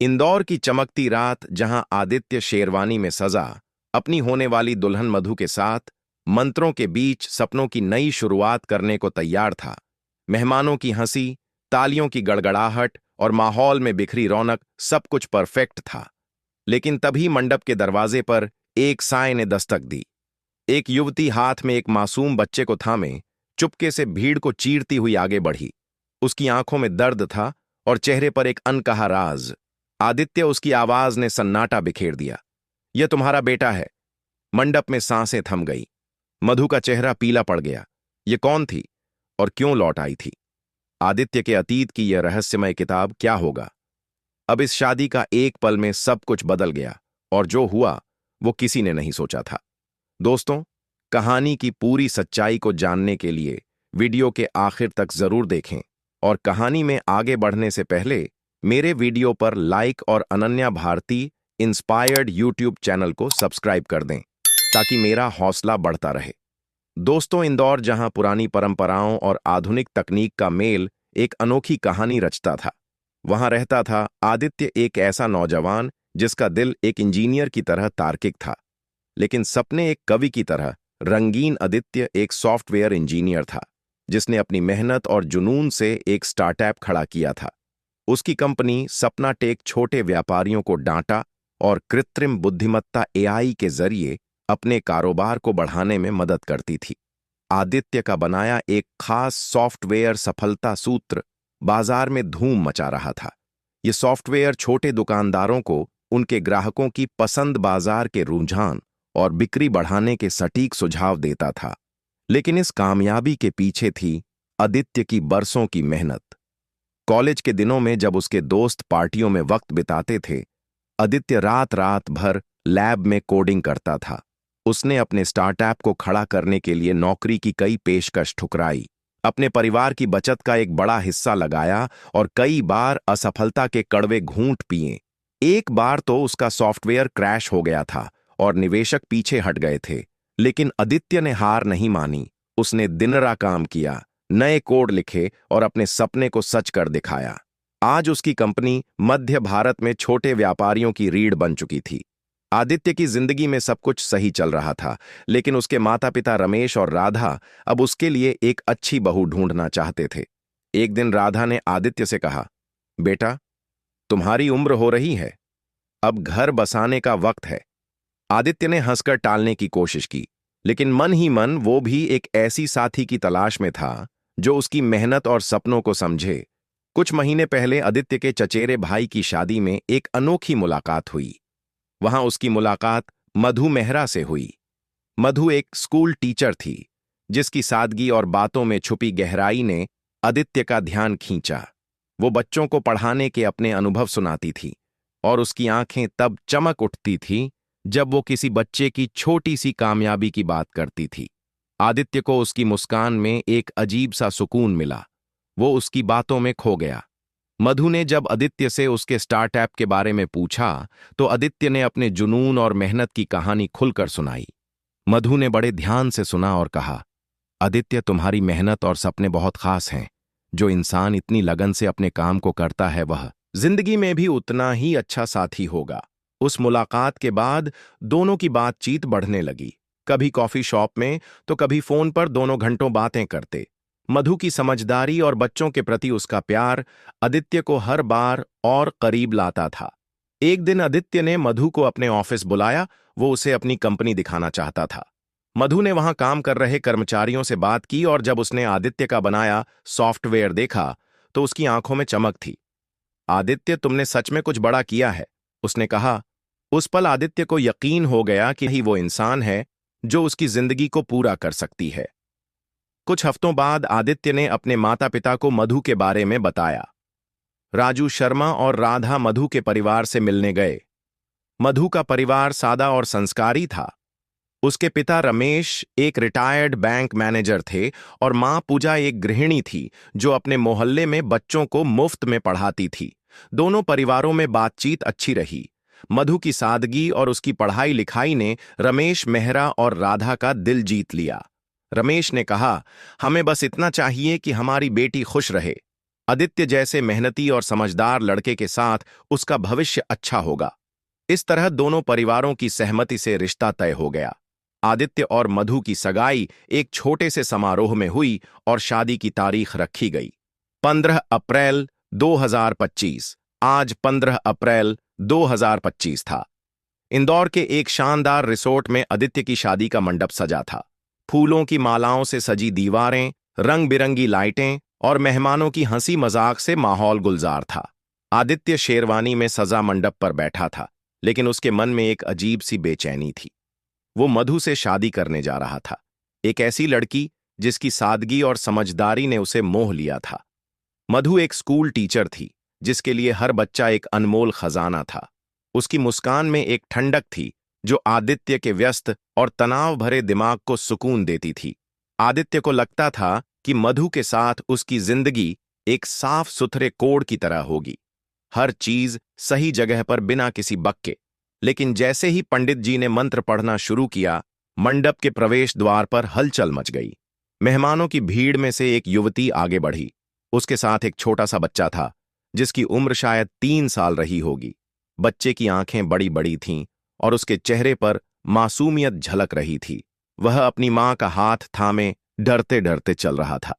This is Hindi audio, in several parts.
इंदौर की चमकती रात, जहां आदित्य शेरवानी में सजा अपनी होने वाली दुल्हन मधु के साथ मंत्रों के बीच सपनों की नई शुरुआत करने को तैयार था। मेहमानों की हंसी, तालियों की गड़गड़ाहट और माहौल में बिखरी रौनक, सब कुछ परफेक्ट था। लेकिन तभी मंडप के दरवाजे पर एक साय ने दस्तक दी। एक युवती हाथ में एक मासूम बच्चे को थामे चुपके से भीड़ को चीरती हुई आगे बढ़ी। उसकी आंखों में दर्द था और चेहरे पर एक अनकहा राज। आदित्य, उसकी आवाज ने सन्नाटा बिखेर दिया। यह तुम्हारा बेटा है। मंडप में सांसें थम गई। मधु का चेहरा पीला पड़ गया। ये कौन थी और क्यों लौट आई थी? आदित्य के अतीत की यह रहस्यमय किताब क्या होगा? अब इस शादी का एक पल में सब कुछ बदल गया, और जो हुआ वो किसी ने नहीं सोचा था। दोस्तों, कहानी की पूरी सच्चाई को जानने के लिए वीडियो के आखिर तक जरूर देखें, और कहानी में आगे बढ़ने से पहले मेरे वीडियो पर लाइक और Ananya Bharti inspired YouTube channel को सब्सक्राइब कर दें ताकि मेरा हौसला बढ़ता रहे। दोस्तों, इंदौर जहां पुरानी परंपराओं और आधुनिक तकनीक का मेल एक अनोखी कहानी रचता था, वहां रहता था आदित्य, एक ऐसा नौजवान जिसका दिल एक इंजीनियर की तरह तार्किक था, लेकिन सपने एक कवि की तरह रंगीन। आदित्य एक सॉफ्टवेयर इंजीनियर था जिसने अपनी मेहनत और जुनून से एक स्टार्टअप खड़ा किया था। उसकी कंपनी सपना टेक छोटे व्यापारियों को डांटा और कृत्रिम बुद्धिमत्ता एआई के जरिए अपने कारोबार को बढ़ाने में मदद करती थी। आदित्य का बनाया एक खास सॉफ्टवेयर सफलता सूत्र बाजार में धूम मचा रहा था। ये सॉफ्टवेयर छोटे दुकानदारों को उनके ग्राहकों की पसंद, बाजार के रुझान और बिक्री बढ़ाने के सटीक सुझाव देता था। लेकिन इस कामयाबी के पीछे थी आदित्य की बरसों की मेहनत। कॉलेज के दिनों में जब उसके दोस्त पार्टियों में वक्त बिताते थे, आदित्य रात रात भर लैब में कोडिंग करता था। उसने अपने स्टार्टअप को खड़ा करने के लिए नौकरी की कई पेशकश ठुकराई, अपने परिवार की बचत का एक बड़ा हिस्सा लगाया और कई बार असफलता के कड़वे घूंट पिए। एक बार तो उसका सॉफ्टवेयर क्रैश हो गया था और निवेशक पीछे हट गए थे, लेकिन आदित्य ने हार नहीं मानी। उसने दिन रात काम किया, नए कोड लिखे और अपने सपने को सच कर दिखाया। आज उसकी कंपनी मध्य भारत में छोटे व्यापारियों की रीढ़ बन चुकी थी। आदित्य की जिंदगी में सब कुछ सही चल रहा था, लेकिन उसके माता पिता रमेश और राधा अब उसके लिए एक अच्छी बहू ढूंढना चाहते थे। एक दिन राधा ने आदित्य से कहा, बेटा, तुम्हारी उम्र हो रही है, अब घर बसाने का वक्त है। आदित्य ने हंसकर टालने की कोशिश की, लेकिन मन ही मन वो भी एक ऐसी साथी की तलाश में था जो उसकी मेहनत और सपनों को समझे। कुछ महीने पहले आदित्य के चचेरे भाई की शादी में एक अनोखी मुलाकात हुई। वहां उसकी मुलाकात मधु मेहरा से हुई। मधु एक स्कूल टीचर थी जिसकी सादगी और बातों में छुपी गहराई ने आदित्य का ध्यान खींचा। वो बच्चों को पढ़ाने के अपने अनुभव सुनाती थी और उसकी आंखें तब चमक उठती थीं जब वो किसी बच्चे की छोटी सी कामयाबी की बात करती थी। आदित्य को उसकी मुस्कान में एक अजीब सा सुकून मिला। वो उसकी बातों में खो गया। मधु ने जब आदित्य से उसके स्टार्टअप के बारे में पूछा तो आदित्य ने अपने जुनून और मेहनत की कहानी खुलकर सुनाई। मधु ने बड़े ध्यान से सुना और कहा, आदित्य, तुम्हारी मेहनत और सपने बहुत खास हैं। जो इंसान इतनी लगन से अपने काम को करता है वह जिंदगी में भी उतना ही अच्छा साथी होगा। उस मुलाकात के बाद दोनों की बातचीत बढ़ने लगी। कभी कॉफी शॉप में तो कभी फोन पर दोनों घंटों बातें करते। मधु की समझदारी और बच्चों के प्रति उसका प्यार आदित्य को हर बार और करीब लाता था। एक दिन आदित्य ने मधु को अपने ऑफिस बुलाया। वो उसे अपनी कंपनी दिखाना चाहता था। मधु ने वहां काम कर रहे कर्मचारियों से बात की और जब उसने आदित्य का बनाया सॉफ्टवेयर देखा तो उसकी आंखों में चमक थी। आदित्य, तुमने सच में कुछ बड़ा किया है, उसने कहा। उस पल आदित्य को यकीन हो गया कि यही वो इंसान है जो उसकी जिंदगी को पूरा कर सकती है। कुछ हफ्तों बाद आदित्य ने अपने माता पिता को मधु के बारे में बताया। राजू शर्मा और राधा मधु के परिवार से मिलने गए। मधु का परिवार सादा और संस्कारी था। उसके पिता रमेश एक रिटायर्ड बैंक मैनेजर थे और मां पूजा एक गृहिणी थी जो अपने मोहल्ले में बच्चों को मुफ्त में पढ़ाती थी। दोनों परिवारों में बातचीत अच्छी रही। मधु की सादगी और उसकी पढ़ाई लिखाई ने रमेश मेहरा और राधा का दिल जीत लिया। रमेश ने कहा, हमें बस इतना चाहिए कि हमारी बेटी खुश रहे। आदित्य जैसे मेहनती और समझदार लड़के के साथ उसका भविष्य अच्छा होगा। इस तरह दोनों परिवारों की सहमति से रिश्ता तय हो गया। आदित्य और मधु की सगाई एक छोटे से समारोह में हुई और शादी की तारीख रखी गई। 15 अप्रैल 2025। आज 15 अप्रैल 2025 था। इंदौर के एक शानदार रिसोर्ट में आदित्य की शादी का मंडप सजा था। फूलों की मालाओं से सजी दीवारें, रंग बिरंगी लाइटें और मेहमानों की हंसी मजाक से माहौल गुलजार था। आदित्य शेरवानी में सजा मंडप पर बैठा था, लेकिन उसके मन में एक अजीब सी बेचैनी थी। वो मधु से शादी करने जा रहा था, एक ऐसी लड़की जिसकी सादगी और समझदारी ने उसे मोह लिया था। मधु एक स्कूल टीचर थी, जिसके लिए हर बच्चा एक अनमोल खजाना था। उसकी मुस्कान में एक ठंडक थी जो आदित्य के व्यस्त और तनाव भरे दिमाग को सुकून देती थी। आदित्य को लगता था कि मधु के साथ उसकी जिंदगी एक साफ सुथरे कोड की तरह होगी, हर चीज सही जगह पर बिना किसी बक के। लेकिन जैसे ही पंडित जी ने मंत्र पढ़ना शुरू किया, मंडप के प्रवेश द्वार पर हलचल मच गई। मेहमानों की भीड़ में से एक युवती आगे बढ़ी। उसके साथ एक छोटा सा बच्चा था, जिसकी उम्र शायद 3 साल रही होगी। बच्चे की आंखें बड़ी बड़ी थीं और उसके चेहरे पर मासूमियत झलक रही थी। वह अपनी मां का हाथ थामे डरते डरते चल रहा था।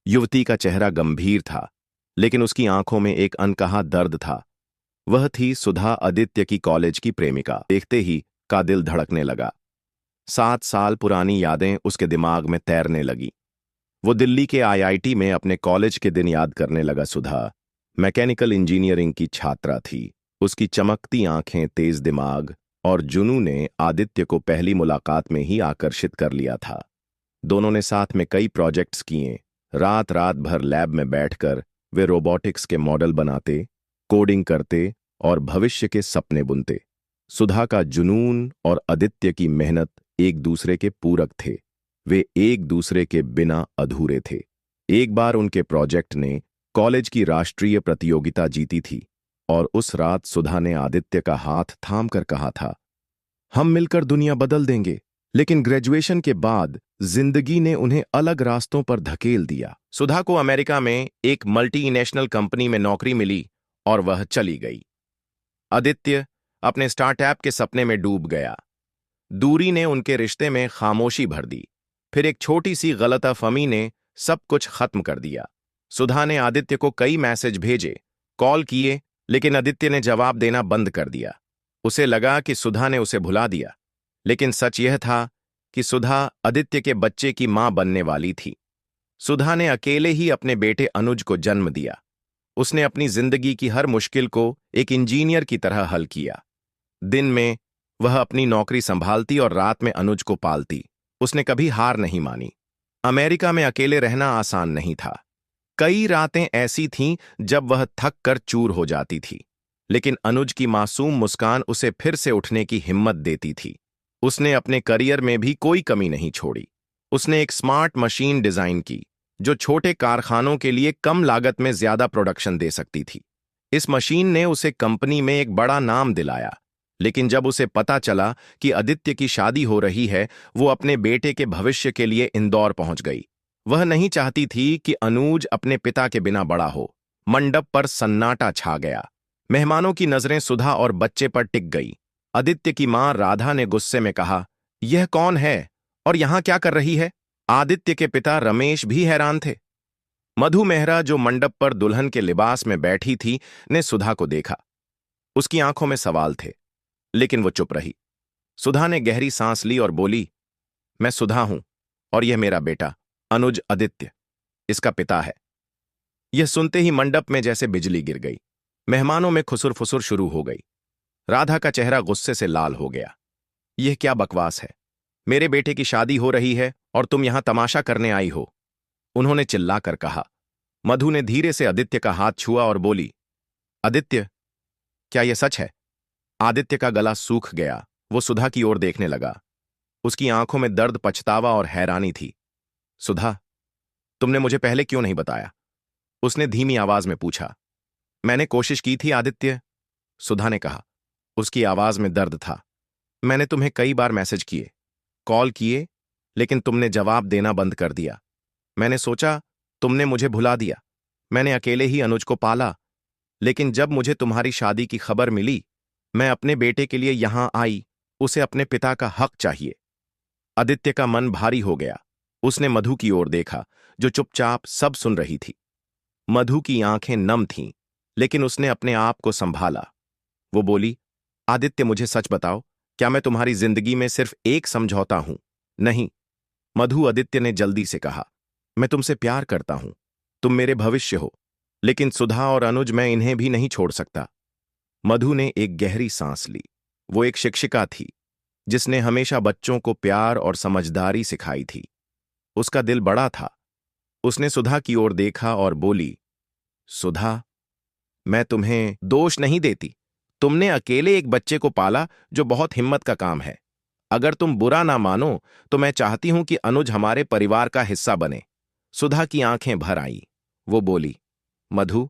युवती का चेहरा गंभीर था, लेकिन उसकी आंखों में एक अनकहा दर्द था। वह थी सुधा, आदित्य की कॉलेज की प्रेमिका। देखते ही का दिल धड़कने लगा। 7 साल पुरानी यादें उसके दिमाग में तैरने लगी। वो दिल्ली के आईआईटी में अपने कॉलेज के दिन याद करने लगा। सुधा मैकेनिकल इंजीनियरिंग की छात्रा थी। उसकी चमकती आंखें, तेज दिमाग और जुनून ने आदित्य को पहली मुलाकात में ही आकर्षित कर लिया था। दोनों ने साथ में कई प्रोजेक्ट्स किए। रात रात भर लैब में बैठकर वे रोबोटिक्स के मॉडल बनाते, कोडिंग करते और भविष्य के सपने बुनते। सुधा का जुनून और आदित्य की मेहनत एक दूसरे के पूरक थे। वे एक दूसरे के बिना अधूरे थे। एक बार उनके प्रोजेक्ट ने कॉलेज की राष्ट्रीय प्रतियोगिता जीती थी और उस रात सुधा ने आदित्य का हाथ थाम कर कहा था, हम मिलकर दुनिया बदल देंगे। लेकिन ग्रेजुएशन के बाद जिंदगी ने उन्हें अलग रास्तों पर धकेल दिया। सुधा को अमेरिका में एक मल्टीनेशनल कंपनी में नौकरी मिली और वह चली गई। आदित्य अपने स्टार्टअप के सपने में डूब गया। दूरी ने उनके रिश्ते में खामोशी भर दी। फिर एक छोटी सी गलतफहमी ने सब कुछ खत्म कर दिया। सुधा ने आदित्य को कई मैसेज भेजे, कॉल किए, लेकिन आदित्य ने जवाब देना बंद कर दिया। उसे लगा कि सुधा ने उसे भुला दिया, लेकिन सच यह था कि सुधा आदित्य के बच्चे की मां बनने वाली थी। सुधा ने अकेले ही अपने बेटे अनुज को जन्म दिया। उसने अपनी जिंदगी की हर मुश्किल को एक इंजीनियर की तरह हल किया। दिन में वह अपनी नौकरी संभालती और रात में अनुज को पालती। उसने कभी हार नहीं मानी। अमेरिका में अकेले रहना आसान नहीं था। कई रातें ऐसी थीं जब वह थक कर चूर हो जाती थी, लेकिन अनुज की मासूम मुस्कान उसे फिर से उठने की हिम्मत देती थी। उसने अपने करियर में भी कोई कमी नहीं छोड़ी। उसने एक स्मार्ट मशीन डिजाइन की जो छोटे कारखानों के लिए कम लागत में ज्यादा प्रोडक्शन दे सकती थी। इस मशीन ने उसे कंपनी में एक बड़ा नाम दिलाया, लेकिन जब उसे पता चला कि आदित्य की शादी हो रही है, वो अपने बेटे के भविष्य के लिए इंदौर पहुंच गई। वह नहीं चाहती थी कि अनुज अपने पिता के बिना बड़ा हो। मंडप पर सन्नाटा छा गया। मेहमानों की नजरें सुधा और बच्चे पर टिक गई। आदित्य की मां राधा ने गुस्से में कहा, यह कौन है और यहां क्या कर रही है? आदित्य के पिता रमेश भी हैरान थे। मधु मेहरा, जो मंडप पर दुल्हन के लिबास में बैठी थी, ने सुधा को देखा। उसकी आंखों में सवाल थे, लेकिन वो चुप रही। सुधा ने गहरी सांस ली और बोली, मैं सुधा हूं और यह मेरा बेटा अनुज आदित्य इसका पिता है। यह सुनते ही मंडप में जैसे बिजली गिर गई। मेहमानों में खुसुर फुसुर शुरू हो गई। राधा का चेहरा गुस्से से लाल हो गया। यह क्या बकवास है? मेरे बेटे की शादी हो रही है और तुम यहां तमाशा करने आई हो, उन्होंने चिल्लाकर कहा। मधु ने धीरे से आदित्य का हाथ छुआ और बोली, आदित्य, क्या यह सच है? आदित्य का गला सूख गया। वो सुधा की ओर देखने लगा। उसकी आंखों में दर्द, पछतावा और हैरानी थी। सुधा, तुमने मुझे पहले क्यों नहीं बताया? उसने धीमी आवाज में पूछा। मैंने कोशिश की थी आदित्य, सुधा ने कहा। उसकी आवाज में दर्द था। मैंने तुम्हें कई बार मैसेज किए, कॉल किए, लेकिन तुमने जवाब देना बंद कर दिया। मैंने सोचा तुमने मुझे भुला दिया। मैंने अकेले ही अनुज को पाला, लेकिन जब मुझे तुम्हारी शादी की खबर मिली, मैं अपने बेटे के लिए यहां आई। उसे अपने पिता का हक चाहिए। आदित्य का मन भारी हो गया। उसने मधु की ओर देखा, जो चुपचाप सब सुन रही थी। मधु की आंखें नम थीं, लेकिन उसने अपने आप को संभाला। वो बोली, आदित्य मुझे सच बताओ, क्या मैं तुम्हारी जिंदगी में सिर्फ एक समझौता हूं? नहीं। मधु, आदित्य ने जल्दी से कहा, मैं तुमसे प्यार करता हूं। तुम मेरे भविष्य हो, लेकिन सुधा और अनुज, मैं इन्हें भी नहीं छोड़ सकता। मधु ने एक गहरी सांस ली। वो एक शिक्षिका थी, जिसने हमेशा बच्चों को प्यार और समझदारी सिखाई थी। उसका दिल बड़ा था। उसने सुधा की ओर देखा और बोली, सुधा, मैं तुम्हें दोष नहीं देती। तुमने अकेले एक बच्चे को पाला, जो बहुत हिम्मत का काम है। अगर तुम बुरा ना मानो, तो मैं चाहती हूं कि अनुज हमारे परिवार का हिस्सा बने। सुधा की आंखें भर आईं। वो बोली, मधु,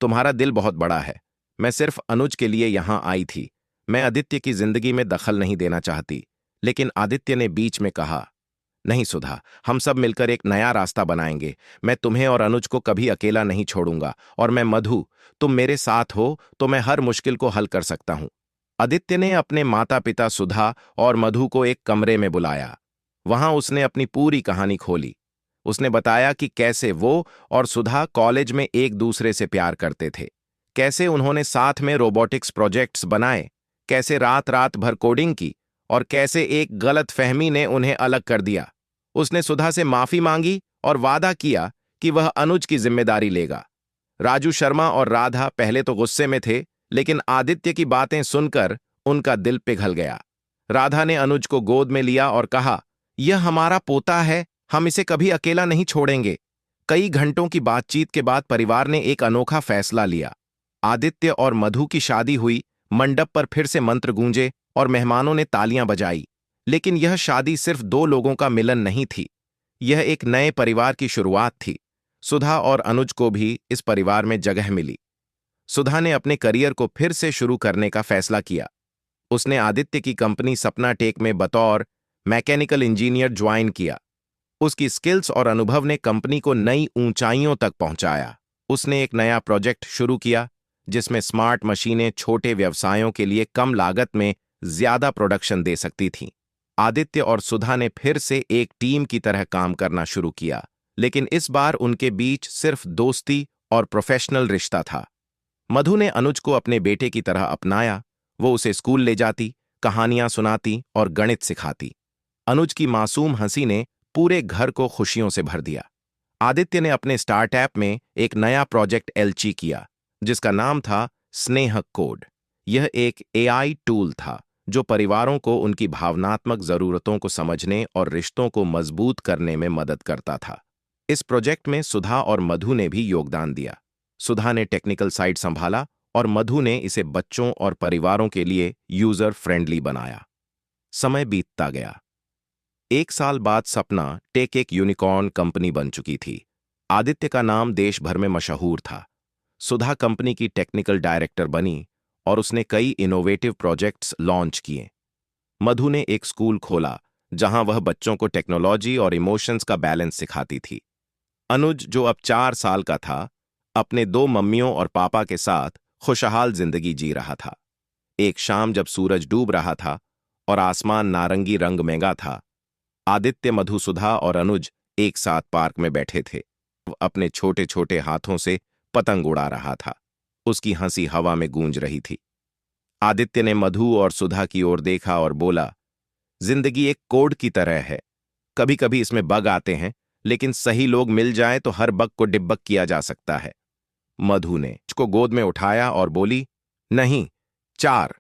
तुम्हारा दिल बहुत बड़ा है। मैं सिर्फ अनुज के लिए यहां आई थी। मैं आदित्य की जिंदगी में दखल नहीं देना चाहती। लेकिन आदित्य ने बीच में कहा, नहीं सुधा, हम सब मिलकर एक नया रास्ता बनाएंगे। मैं तुम्हें और अनुज को कभी अकेला नहीं छोड़ूंगा। और मैं मधु, तुम मेरे साथ हो तो मैं हर मुश्किल को हल कर सकता हूं। आदित्य ने अपने माता पिता सुधा और मधु को एक कमरे में बुलाया। वहां उसने अपनी पूरी कहानी खोली। उसने बताया कि कैसे वो और सुधा कॉलेज में एक दूसरे से प्यार करते थे, कैसे उन्होंने साथ में रोबोटिक्स प्रोजेक्ट्स बनाए, कैसे रात रात भर कोडिंग की, और कैसे एक गलत फहमी ने उन्हें अलग कर दिया। उसने सुधा से माफी मांगी और वादा किया कि वह अनुज की जिम्मेदारी लेगा। राजू शर्मा और राधा पहले तो गुस्से में थे, लेकिन आदित्य की बातें सुनकर उनका दिल पिघल गया। राधा ने अनुज को गोद में लिया और कहा, यह हमारा पोता है, हम इसे कभी अकेला नहीं छोड़ेंगे। कई घंटों की बातचीत के बाद परिवार ने एक अनोखा फैसला लिया। आदित्य और मधु की शादी हुई। मंडप पर फिर से मंत्र गूंजे और मेहमानों ने तालियां बजाई। लेकिन यह शादी सिर्फ दो लोगों का मिलन नहीं थी। यह एक नए परिवार की शुरुआत थी। सुधा और अनुज को भी इस परिवार में जगह मिली। सुधा ने अपने करियर को फिर से शुरू करने का फैसला किया। उसने आदित्य की कंपनी सपना टेक में बतौर मैकेनिकल इंजीनियर ज्वाइन किया। उसकी स्किल्स और अनुभव ने कंपनी को नई ऊंचाइयों तक पहुंचाया। उसने एक नया प्रोजेक्ट शुरू किया, जिसमें स्मार्ट मशीनें छोटे व्यवसायों के लिए कम लागत में ज्यादा प्रोडक्शन दे सकती थीं। आदित्य और सुधा ने फिर से एक टीम की तरह काम करना शुरू किया, लेकिन इस बार उनके बीच सिर्फ दोस्ती और प्रोफेशनल रिश्ता था। मधु ने अनुज को अपने बेटे की तरह अपनाया। वो उसे स्कूल ले जाती, कहानियां सुनाती और गणित सिखाती। अनुज की मासूम हंसी ने पूरे घर को खुशियों से भर दिया। आदित्य ने अपने स्टार्टअप में एक नया प्रोजेक्ट एलची किया, जिसका नाम था स्नेह कोड। यह एक एआई टूल था, जो परिवारों को उनकी भावनात्मक जरूरतों को समझने और रिश्तों को मजबूत करने में मदद करता था। इस प्रोजेक्ट में सुधा और मधु ने भी योगदान दिया। सुधा ने टेक्निकल साइड संभाला और मधु ने इसे बच्चों और परिवारों के लिए यूजर फ्रेंडली बनाया। समय बीतता गया। एक साल बाद सपना टेक एक यूनिकॉर्न कंपनी बन चुकी थी। आदित्य का नाम देश भर में मशहूर था। सुधा कंपनी की टेक्निकल डायरेक्टर बनी और उसने कई इनोवेटिव प्रोजेक्ट्स लॉन्च किए। मधु ने एक स्कूल खोला, जहां वह बच्चों को टेक्नोलॉजी और इमोशंस का बैलेंस सिखाती थी। अनुज, जो अब 4 साल का था, अपने दो मम्मियों और पापा के साथ खुशहाल जिंदगी जी रहा था। एक शाम जब सूरज डूब रहा था और आसमान नारंगी रंग मेंगा था, आदित्य, मधु, सुधा और अनुज एक साथ पार्क में बैठे थे। वो अपने छोटे छोटे हाथों से पतंग उड़ा रहा था। उसकी हंसी हवा में गूंज रही थी। आदित्य ने मधु और सुधा की ओर देखा और बोला, जिंदगी एक कोड की तरह है। कभी कभी इसमें बग आते हैं, लेकिन सही लोग मिल जाएं तो हर बग को डिबग किया जा सकता है। मधु ने उसको गोद में उठाया और बोली, नहीं, 4।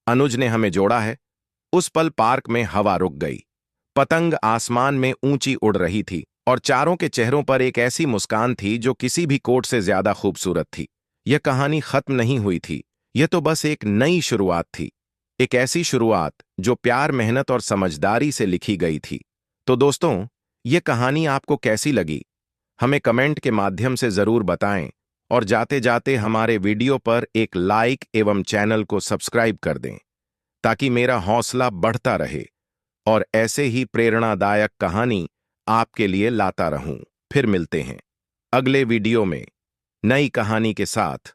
अनुज ने हमें जोड़ा है। उस पल पार्क में हवा रुक गई। पतंग आसमान में ऊंची उड़ रही थी और चारों के चेहरों पर एक ऐसी मुस्कान थी जो किसी भी कोट से ज्यादा खूबसूरत थी। यह कहानी खत्म नहीं हुई थी। यह तो बस एक नई शुरुआत थी। एक ऐसी शुरुआत जो प्यार, मेहनत और समझदारी से लिखी गई थी। तो दोस्तों, यह कहानी आपको कैसी लगी? हमें कमेंट के माध्यम से जरूर बताएं और जाते जाते हमारे वीडियो पर एक लाइक एवं चैनल को सब्सक्राइब कर दें, ताकि मेरा हौसला बढ़ता रहे और ऐसे ही प्रेरणादायक कहानी आपके लिए लाता रहूं। फिर मिलते हैं अगले वीडियो में। नई कहानी के साथ।